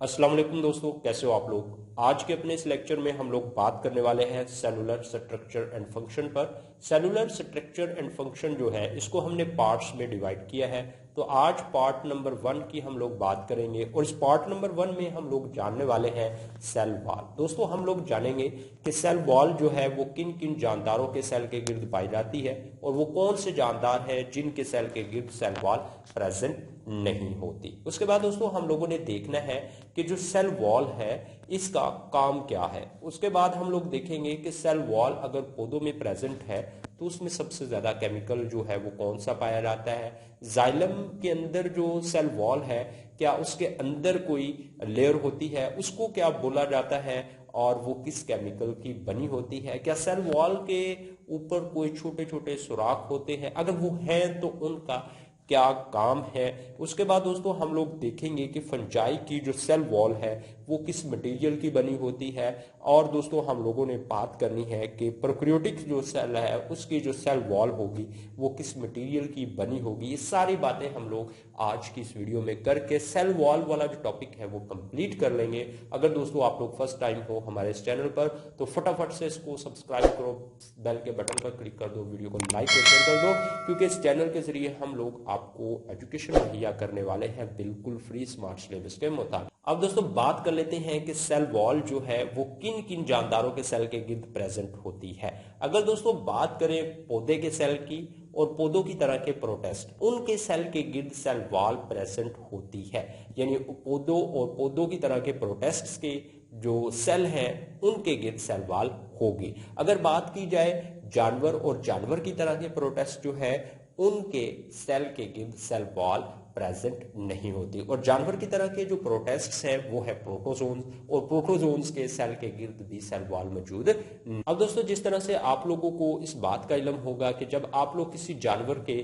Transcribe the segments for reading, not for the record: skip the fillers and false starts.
अस्सलाम वालेकुम दोस्तों, कैसे हो आप लोग। आज के अपने इस लेक्चर में हम लोग बात करने वाले हैं सेलुलर स्ट्रक्चर एंड फंक्शन पर। सेलुलर स्ट्रक्चर एंड फंक्शन जो है इसको हमने पार्ट्स में डिवाइड किया है। तो आज पार्ट नंबर 1 की हम लोग बात करेंगे और इस पार्ट नंबर 1 में हम लोग जानने वाले हैं सेल वॉल। दोस्तों हम लोग जानेंगे कि सेल वॉल जो है वो किन किन जानदारों के सेल के गिर्द पाई जाती है और वो कौन से जानदार हैं जिनके सेल के गिर्द सेल वॉल प्रेजेंट नहीं होती। उसके बाद दोस्तों हम लोगों ने देखना है कि जो सेल वॉल है इसका काम क्या है। उसके बाद हम लोग देखेंगे कि सेल वॉल अगर पौधों में प्रेजेंट है तो उसमें सबसे ज्यादा केमिकल जो है वो कौन सा पाया जाता है। जाइलम के अंदर जो सेल वॉल है क्या उसके अंदर कोई लेयर होती है, उसको क्या बोला जाता है और वो किस केमिकल की बनी होती है। क्या सेल वॉल के ऊपर कोई छोटे छोटे सुराख होते हैं, अगर वो हैं तो उनका क्या काम है। उसके बाद दोस्तों हम लोग देखेंगे कि फंजाई की जो सेल वॉल है वो किस मटेरियल की बनी होती है। और दोस्तों हम लोगों ने बात करनी है कि प्रोकैरियोटिक जो सेल है उसकी जो सेल वॉल होगी वो किस मटेरियल की बनी होगी। ये सारी बातें हम लोग आज की इस वीडियो में करके सेल वॉल वाला जो टॉपिक है वो कंप्लीट कर लेंगे। अगर दोस्तों आप लोग फर्स्ट टाइम हो हमारे इस चैनल पर तो फटाफट से इसको सब्सक्राइब करो, बेल के बटन पर क्लिक कर दो, वीडियो को लाइक और शेयर कर दो, क्योंकि इस चैनल के जरिए हम लोग आपको एजुकेशन मुहैया करने वाले हैं बिल्कुल फ्री स्मार्ट सिलेबस के मुताबिक। अब दोस्तों बात कर लेते हैं कि सेल वॉल जो है वो किन किन जानदारों के सेल के गिर्द प्रेजेंट होती है। अगर दोस्तों बात करें पौधे के सेल की और पौधों की तरह के प्रोटेस्ट, उनके सेल के गिर्द सेल वॉल प्रेजेंट होती है। यानी पौधों और पौधों की तरह के प्रोटेस्ट के जो सेल हैं उनके गिर्द सेल वॉल होगी। अगर बात की जाए जानवर और जानवर की तरह के प्रोटेस्ट जो है उनके सेल के गिर्द सेल वॉल प्रेजेंट नहीं होती। और जानवर की तरह के जो प्रोटेस्ट्स हैं वो है प्रोटोजोन्स, और प्रोटोजोन्स के सेल के गिर्द भी सेल वॉल मौजूद। अब दोस्तों जिस तरह से आप लोगों को इस बात का इल्म होगा कि जब आप लोग किसी जानवर के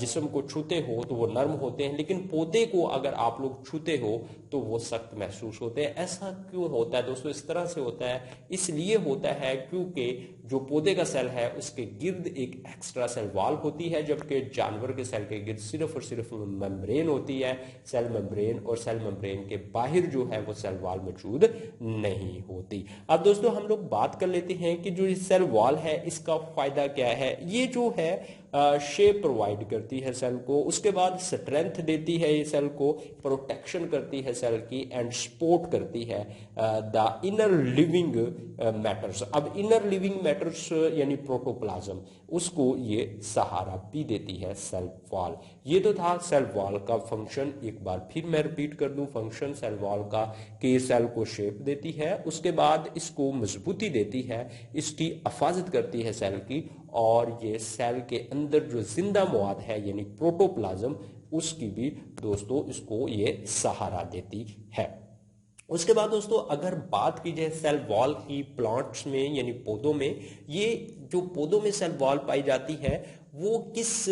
जिस्म को छूते हो तो वो नर्म होते हैं, लेकिन पौधे को अगर आप लोग छूते हो तो वो सख्त महसूस होते हैं। ऐसा क्यों होता है दोस्तों? इस तरह से होता है, इसलिए होता है क्योंकि जो पौधे का सेल है उसके गिर्द एक एक्स्ट्रा सेल वॉल होती है, जबकि जानवर के सेल के गिर्द सिर्फ और सिर्फ मेम्ब्रेन होती है, सेल मेम्ब्रेन, और सेल मेम्ब्रेन के बाहर जो है वो सेल वॉल मौजूद नहीं होती। अब दोस्तों हम लोग बात कर लेते हैं कि जो सेल वॉल है इसका फायदा क्या है। ये जो है शेप प्रोवाइड करती है सेल को, उसके बाद स्ट्रेंथ देती है ये सेल को, प्रोटेक्शन करती है सेल की, एंड सपोर्ट करती है द इनर लिविंग मैटर्स। अब इनर लिविंग मैटर्स यानी प्रोटोप्लाज्म, उसको ये सहारा भी देती है सेल वॉल। ये तो था सेल वॉल का फंक्शन। एक बार फिर मैं रिपीट कर दूं फंक्शन सेल वॉल का कि सेल को शेप देती है, उसके बाद इसको मजबूती देती है, इसकी हिफाजत करती है सेल की, और ये सेल के अंदर जो जिंदा मवाद है यानी प्रोटोप्लाज्म उसकी भी दोस्तों इसको ये सहारा देती है। उसके बाद दोस्तों अगर बात की जाए सेल वॉल की प्लांट्स में यानी पौधों में, ये जो पौधों में सेल वॉल पाई जाती है वो किस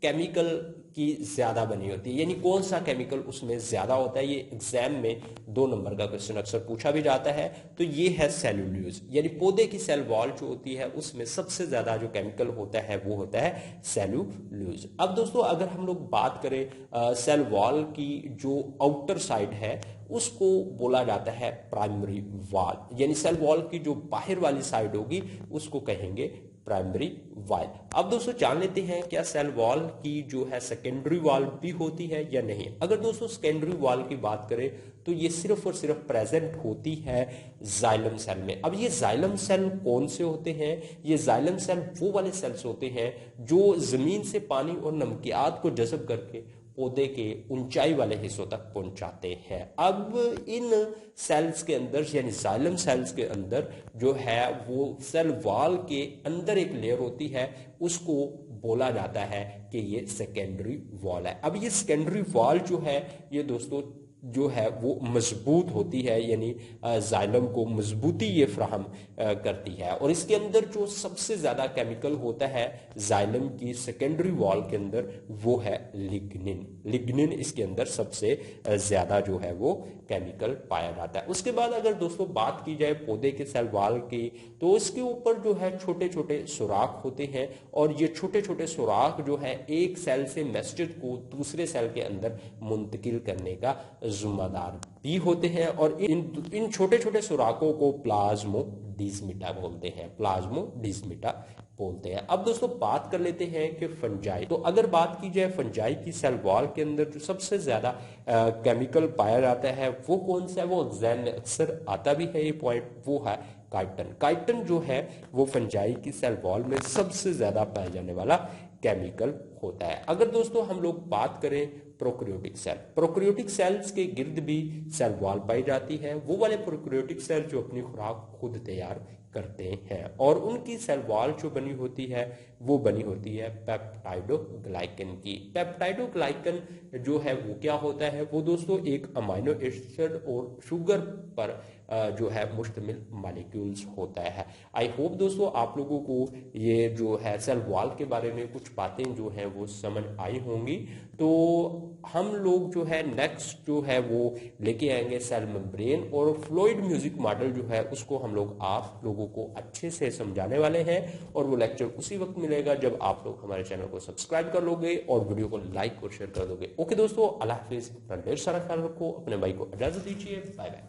केमिकल की ज्यादा बनी होती है, यानी कौन सा केमिकल उसमें ज्यादा होता है। ये एग्जाम में 2 नंबर का क्वेश्चन अक्सर पूछा भी जाता है। तो ये है सेलुलोज, यानी पौधे की सेल वॉल जो होती है उसमें सबसे ज्यादा जो केमिकल होता है वो होता है सेलुलोज। अब दोस्तों अगर हम लोग बात करें सेल वॉल की जो आउटर साइड है उसको बोला जाता है प्राइमरी वॉल, यानी सेल वॉल की जो बाहर वाली साइड होगी उसको कहेंगे प्राइमरी वॉल। अब दोस्तों जान लेते हैं क्या सेल वॉल की जो है सेकेंडरी वॉल भी होती है या नहीं। अगर दोस्तों सेकेंडरी वॉल की बात करें तो ये सिर्फ और सिर्फ प्रेजेंट होती है जाइलम सेल में। अब ये जाइलम सेल कौन से होते हैं? ये जाइलम सेल वो वाले सेल्स होते हैं जो जमीन से पानी और नमकियात को जज़ब करके पौधे के ऊंचाई वाले हिस्सों तक पहुंचाते हैं। अब इन सेल्स के अंदर यानी जाइलम सेल्स के अंदर जो है वो सेल वॉल के अंदर एक लेयर होती है, उसको बोला जाता है कि ये सेकेंडरी वॉल है। अब ये सेकेंडरी वॉल जो है ये दोस्तों जो है वो मजबूत होती है, यानी जाइलम को मजबूती ये फ्राहम करती है। और इसके अंदर जो सबसे ज्यादा केमिकल होता है जाइलम की सेकेंडरी वॉल के अंदर वो है लिग्निन। लिग्निन इसके अंदर सबसे ज्यादा जो है वो केमिकल पाया जाता है। उसके बाद अगर दोस्तों बात की जाए पौधे के सेल वॉल की तो इसके ऊपर जो है छोटे छोटे सुराख होते हैं, और ये छोटे छोटे सुराख जो है एक सेल से मैसेज को दूसरे सेल के अंदर मुंतकिल करने का जुम्मेदार भी होते हैं और इन छोटे छोटे सुराखों को प्लाज्मोडिस्मिटा बोलते हैं, प्लाज्मोडिस्मिटा बोलते हैं। अब दोस्तों बात कर लेते हैं कि फंजाई। तो अगर बात की जाए फंजाई की सेल वॉल के अंदर जो सबसे ज्यादा केमिकल पाया जाता है वो कौन सा है, वो एग्जाम में अक्सर आता भी है ये पॉइंट, वो है काइटन। काइटन जो है वो फंजाई की सेल वॉल में सबसे ज्यादा पाया जाने वाला केमिकल होता है। अगर दोस्तों हम लोग बात करें प्रोकैरियोटिक सेल, प्रोकैरियोटिक सेल्स के गिर्द भी सेल वॉल पाई जाती है, वो वाले प्रोकैरियोटिक सेल जो अपनी खुराक खुद तैयार करते हैं और उनकी सेल वॉल जो बनी होती है वो बनी होती है पेप्टाइडोग्लाइकन की। पेप्टाइडोग्लाइकन जो है वो क्या होता है, वो दोस्तों एक अमाइनो एसिड और शुगर पर जो है मुश्तमिल मॉलिक्यूल्स होता है। आई होप दोस्तों आप लोगों को ये जो है सेल वॉल के बारे में कुछ बातें जो हैं वो समझ आई होंगी। तो हम लोग जो है नेक्स्ट जो है वो लेके आएंगे सेल मेम्ब्रेन और फ्लूइड म्यूजिक मॉडल जो है उसको हम लोग आप लोगों को अच्छे से समझाने वाले हैं और वो लेक्चर उसी वक्त मिलेगा जब आप लोग हमारे चैनल को सब्सक्राइब कर लोगे और वीडियो को लाइक और शेयर कर दोगे। ओके दोस्तों, अल्लाह हाफिज, अपना ढेर सारा ख्याल रखो, अपने भाई को इजाजत दीजिए, बाय बाय।